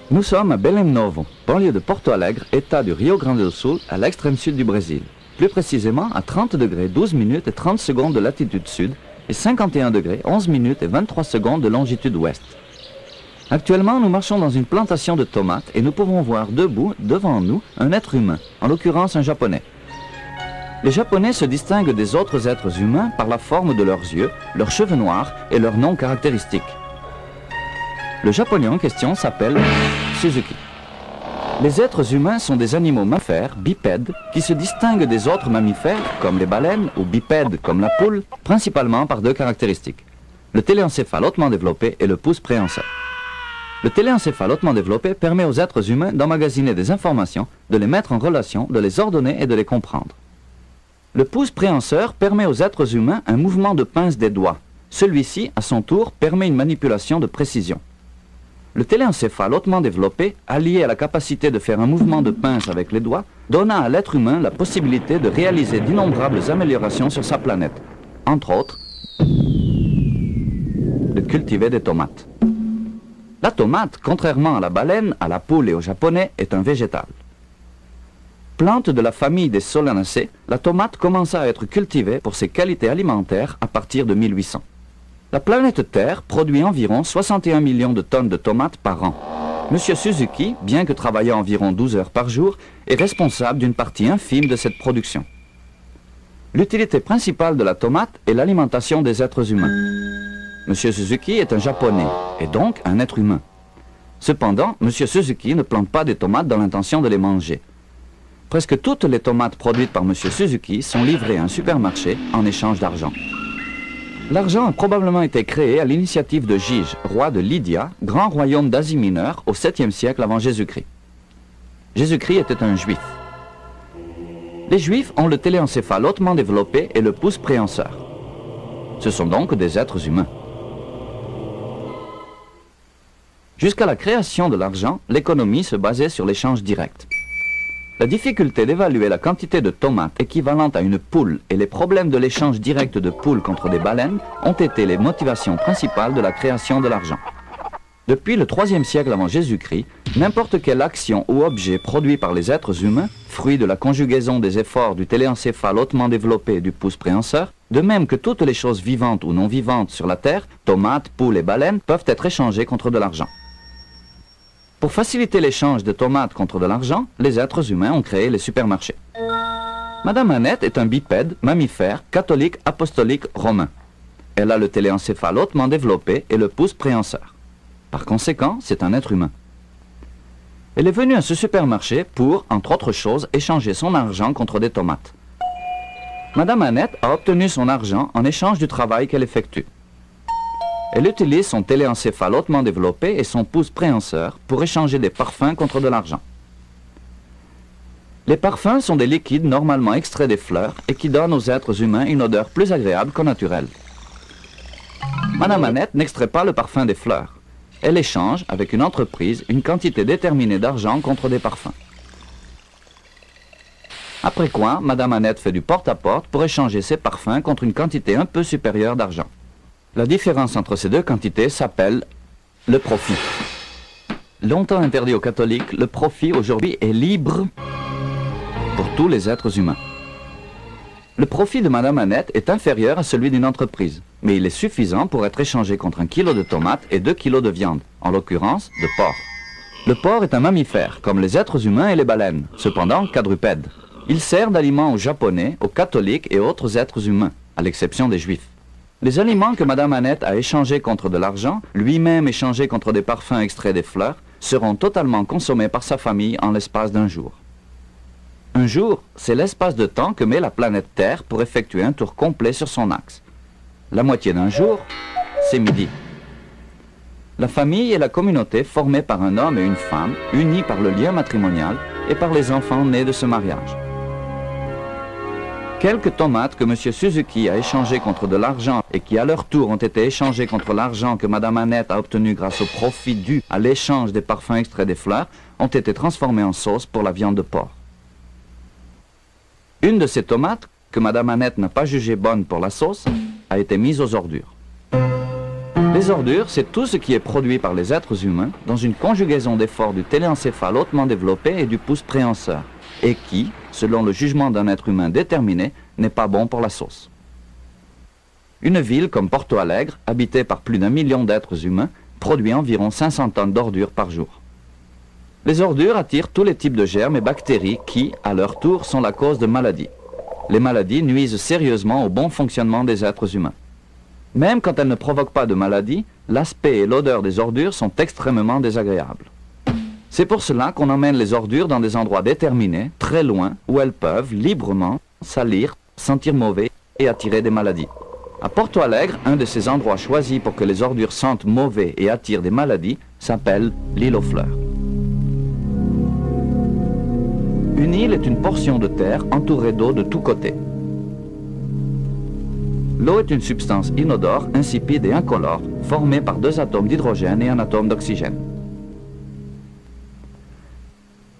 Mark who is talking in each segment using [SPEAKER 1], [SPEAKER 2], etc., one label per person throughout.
[SPEAKER 1] Nous sommes à Belém Novo, banlieue de Porto Alegre, état du Rio Grande do Sul, à l'extrême sud du Brésil. Plus précisément à 30 degrés 12 minutes et 30 secondes de latitude sud et 51 degrés 11 minutes et 23 secondes de longitude ouest. Actuellement, nous marchons dans une plantation de tomates et nous pouvons voir debout, devant nous, un être humain, en l'occurrence un japonais. Les japonais se distinguent des autres êtres humains par la forme de leurs yeux, leurs cheveux noirs et leurs noms caractéristiques. Le japonais en question s'appelle Suzuki. Les êtres humains sont des animaux mammifères, bipèdes, qui se distinguent des autres mammifères, comme les baleines, ou bipèdes, comme la poule, principalement par deux caractéristiques. Le téléencéphale hautement développé et le pouce préhenseur. Le téléencéphale hautement développé permet aux êtres humains d'emmagasiner des informations, de les mettre en relation, de les ordonner et de les comprendre. Le pouce préhenseur permet aux êtres humains un mouvement de pince des doigts. Celui-ci, à son tour, permet une manipulation de précision. Le téléencéphale hautement développé, allié à la capacité de faire un mouvement de pince avec les doigts, donna à l'être humain la possibilité de réaliser d'innombrables améliorations sur sa planète. Entre autres, de cultiver des tomates. La tomate, contrairement à la baleine, à la poule et au japonais, est un végétal. Plante de la famille des Solanacées, la tomate commença à être cultivée pour ses qualités alimentaires à partir de 1800. La planète Terre produit environ 61 millions de tonnes de tomates par an. Monsieur Suzuki, bien que travaillant environ 12 heures par jour, est responsable d'une partie infime de cette production. L'utilité principale de la tomate est l'alimentation des êtres humains. Monsieur Suzuki est un japonais, et donc un être humain. Cependant, Monsieur Suzuki ne plante pas des tomates dans l'intention de les manger. Presque toutes les tomates produites par Monsieur Suzuki sont livrées à un supermarché en échange d'argent. L'argent a probablement été créé à l'initiative de Gige, roi de Lydia, grand royaume d'Asie mineure, au 7e siècle avant Jésus-Christ. Jésus-Christ était un juif. Les juifs ont le téléencéphale hautement développé et le pouce préhenseur. Ce sont donc des êtres humains. Jusqu'à la création de l'argent, l'économie se basait sur l'échange direct. La difficulté d'évaluer la quantité de tomates équivalente à une poule et les problèmes de l'échange direct de poules contre des baleines ont été les motivations principales de la création de l'argent. Depuis le 3e siècle avant Jésus-Christ, n'importe quelle action ou objet produit par les êtres humains, fruit de la conjugaison des efforts du téléencéphale hautement développé et du pouce préhenseur, de même que toutes les choses vivantes ou non vivantes sur la Terre, tomates, poules et baleines, peuvent être échangées contre de l'argent. Pour faciliter l'échange de tomates contre de l'argent, les êtres humains ont créé les supermarchés. Madame Annette est un bipède, mammifère, catholique, apostolique, romain. Elle a le téléencéphale hautement développé et le pouce préhenseur. Par conséquent, c'est un être humain. Elle est venue à ce supermarché pour, entre autres choses, échanger son argent contre des tomates. Madame Annette a obtenu son argent en échange du travail qu'elle effectue. Elle utilise son téléencéphale hautement développé et son pouce préhenseur pour échanger des parfums contre de l'argent. Les parfums sont des liquides normalement extraits des fleurs et qui donnent aux êtres humains une odeur plus agréable qu'au naturel. Madame Annette n'extrait pas le parfum des fleurs. Elle échange, avec une entreprise, une quantité déterminée d'argent contre des parfums. Après quoi, Madame Annette fait du porte-à-porte pour échanger ses parfums contre une quantité un peu supérieure d'argent. La différence entre ces deux quantités s'appelle le profit. Longtemps interdit aux catholiques, le profit aujourd'hui est libre pour tous les êtres humains. Le profit de Madame Annette est inférieur à celui d'une entreprise, mais il est suffisant pour être échangé contre 1 kilo de tomates et 2 kilos de viande, en l'occurrence de porc. Le porc est un mammifère, comme les êtres humains et les baleines, cependant quadrupède. Il sert d'aliment aux Japonais, aux catholiques et autres êtres humains, à l'exception des juifs. Les aliments que Madame Annette a échangés contre de l'argent, lui-même échangés contre des parfums extraits des fleurs, seront totalement consommés par sa famille en l'espace d'un jour. Un jour, c'est l'espace de temps que met la planète Terre pour effectuer un tour complet sur son axe. La moitié d'un jour, c'est midi. La famille est la communauté formée par un homme et une femme, unis par le lien matrimonial et par les enfants nés de ce mariage. Quelques tomates que M. Suzuki a échangées contre de l'argent et qui à leur tour ont été échangées contre l'argent que Mme Annette a obtenu grâce au profit dû à l'échange des parfums extraits des fleurs ont été transformées en sauce pour la viande de porc. Une de ces tomates, que Mme Annette n'a pas jugée bonne pour la sauce, a été mise aux ordures. Les ordures, c'est tout ce qui est produit par les êtres humains dans une conjugaison d'efforts du téléencéphale hautement développé et du pouce préhenseur, et qui, selon le jugement d'un être humain déterminé, n'est pas bon pour la sauce. Une ville comme Porto Alegre, habitée par plus d'1 million d'êtres humains, produit environ 500 tonnes d'ordures par jour. Les ordures attirent tous les types de germes et bactéries qui, à leur tour, sont la cause de maladies. Les maladies nuisent sérieusement au bon fonctionnement des êtres humains. Même quand elles ne provoquent pas de maladie, l'aspect et l'odeur des ordures sont extrêmement désagréables. C'est pour cela qu'on emmène les ordures dans des endroits déterminés, très loin, où elles peuvent librement salir, sentir mauvais et attirer des maladies. À Porto Alegre, un de ces endroits choisis pour que les ordures sentent mauvais et attirent des maladies s'appelle l'île aux fleurs. Une île est une portion de terre entourée d'eau de tous côtés. L'eau est une substance inodore, insipide et incolore, formée par 2 atomes d'hydrogène et un atome d'oxygène.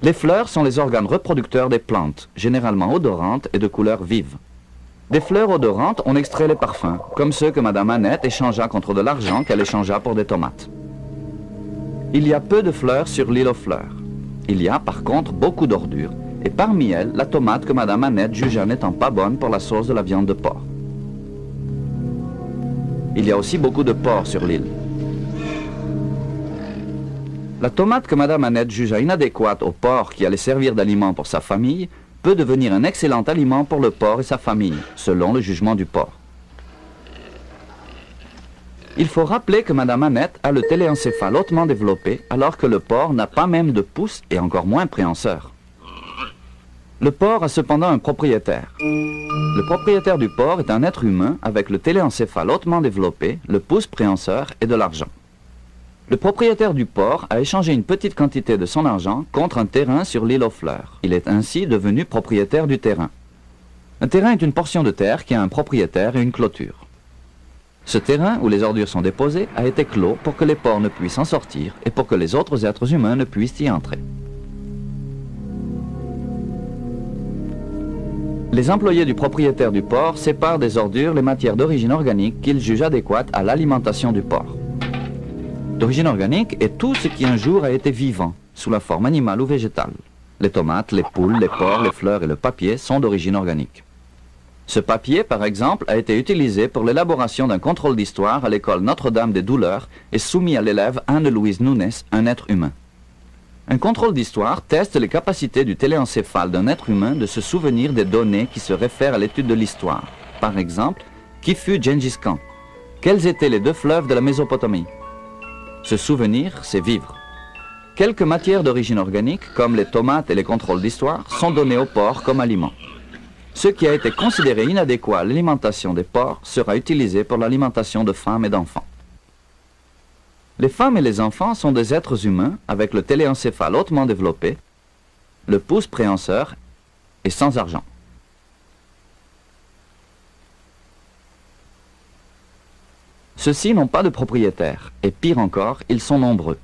[SPEAKER 1] Les fleurs sont les organes reproducteurs des plantes, généralement odorantes et de couleur vive. Des fleurs odorantes, on extrait les parfums, comme ceux que Madame Annette échangea contre de l'argent qu'elle échangea pour des tomates. Il y a peu de fleurs sur l'île aux fleurs. Il y a par contre beaucoup d'ordures, et parmi elles, la tomate que Madame Annette jugea n'étant pas bonne pour la sauce de la viande de porc. Il y a aussi beaucoup de porc sur l'île. La tomate que Madame Annette jugea inadéquate au porc qui allait servir d'aliment pour sa famille peut devenir un excellent aliment pour le porc et sa famille, selon le jugement du porc. Il faut rappeler que Madame Annette a le téléencéphale hautement développé, alors que le porc n'a pas même de pouce et encore moins préhenseur. Le porc a cependant un propriétaire. Le propriétaire du porc est un être humain avec le téléencéphale hautement développé, le pouce préhenseur et de l'argent. Le propriétaire du porc a échangé une petite quantité de son argent contre un terrain sur l'île aux fleurs. Il est ainsi devenu propriétaire du terrain. Un terrain est une portion de terre qui a un propriétaire et une clôture. Ce terrain où les ordures sont déposées a été clos pour que les porcs ne puissent en sortir et pour que les autres êtres humains ne puissent y entrer. Les employés du propriétaire du porc séparent des ordures les matières d'origine organique qu'ils jugent adéquates à l'alimentation du porc. D'origine organique est tout ce qui un jour a été vivant, sous la forme animale ou végétale. Les tomates, les poules, les porcs, les fleurs et le papier sont d'origine organique. Ce papier, par exemple, a été utilisé pour l'élaboration d'un contrôle d'histoire à l'école Notre-Dame des Douleurs et soumis à l'élève Anne-Louise Nunes, un être humain. Un contrôle d'histoire teste les capacités du téléencéphale d'un être humain de se souvenir des données qui se réfèrent à l'étude de l'histoire. Par exemple, qui fut Gengis Khan? Quels étaient les 2 fleuves de la Mésopotamie? Se souvenir, c'est vivre. Quelques matières d'origine organique, comme les tomates et les contrôles d'histoire, sont données aux porcs comme aliments. Ce qui a été considéré inadéquat à l'alimentation des porcs sera utilisé pour l'alimentation de femmes et d'enfants. Les femmes et les enfants sont des êtres humains avec le téléencéphale hautement développé, le pouce préhenseur et sans argent. Ceux-ci n'ont pas de propriétaire, et pire encore, ils sont nombreux.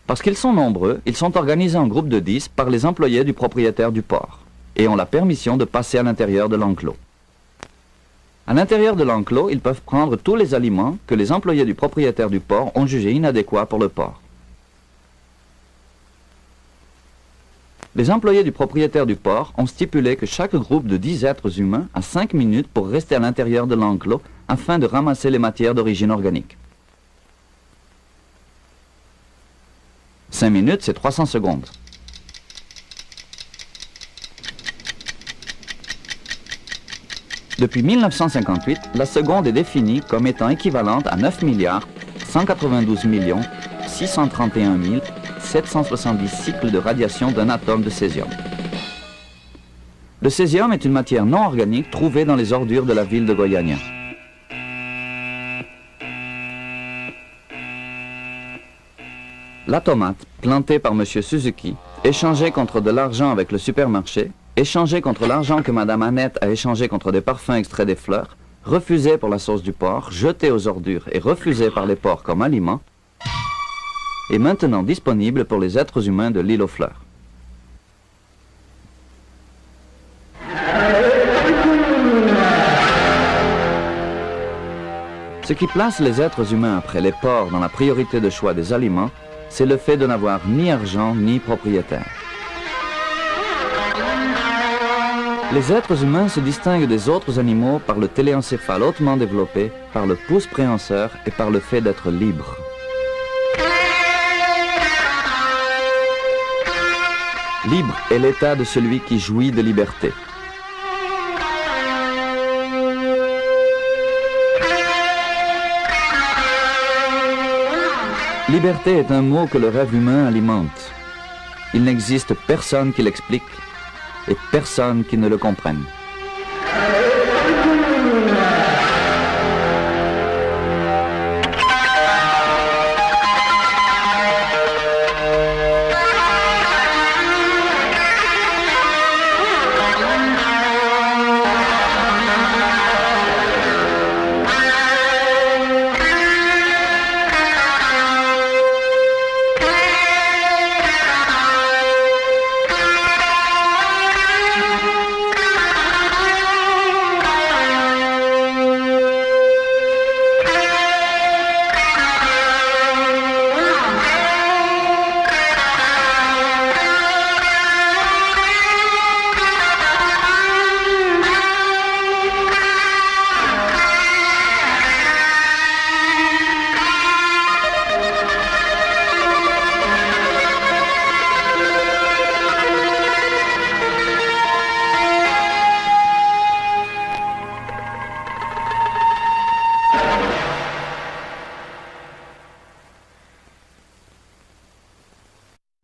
[SPEAKER 1] Parce qu'ils sont nombreux, ils sont organisés en groupes de 10 par les employés du propriétaire du porc, et ont la permission de passer à l'intérieur de l'enclos. À l'intérieur de l'enclos, ils peuvent prendre tous les aliments que les employés du propriétaire du porc ont jugés inadéquats pour le porc. Les employés du propriétaire du porc ont stipulé que chaque groupe de 10 êtres humains a 5 minutes pour rester à l'intérieur de l'enclos afin de ramasser les matières d'origine organique. 5 minutes, c'est 300 secondes. Depuis 1958, la seconde est définie comme étant équivalente à 9 milliards 192 millions 631 770 cycles de radiation d'un atome de césium. Le césium est une matière non organique trouvée dans les ordures de la ville de Goiânia. La tomate, plantée par M. Suzuki, échangée contre de l'argent avec le supermarché, échangée contre l'argent que Mme Annette a échangé contre des parfums extraits des fleurs, refusée pour la sauce du porc, jetée aux ordures et refusée par les porcs comme aliment, est maintenant disponible pour les êtres humains de l'île aux fleurs. Ce qui place les êtres humains après les porcs dans la priorité de choix des aliments, c'est le fait de n'avoir ni argent ni propriétaire. Les êtres humains se distinguent des autres animaux par le téléencéphale hautement développé, par le pouce préhenseur et par le fait d'être libres. Libre est l'état de celui qui jouit de liberté. Liberté est un mot que le rêve humain alimente. Il n'existe personne qui l'explique et personne qui ne le comprenne.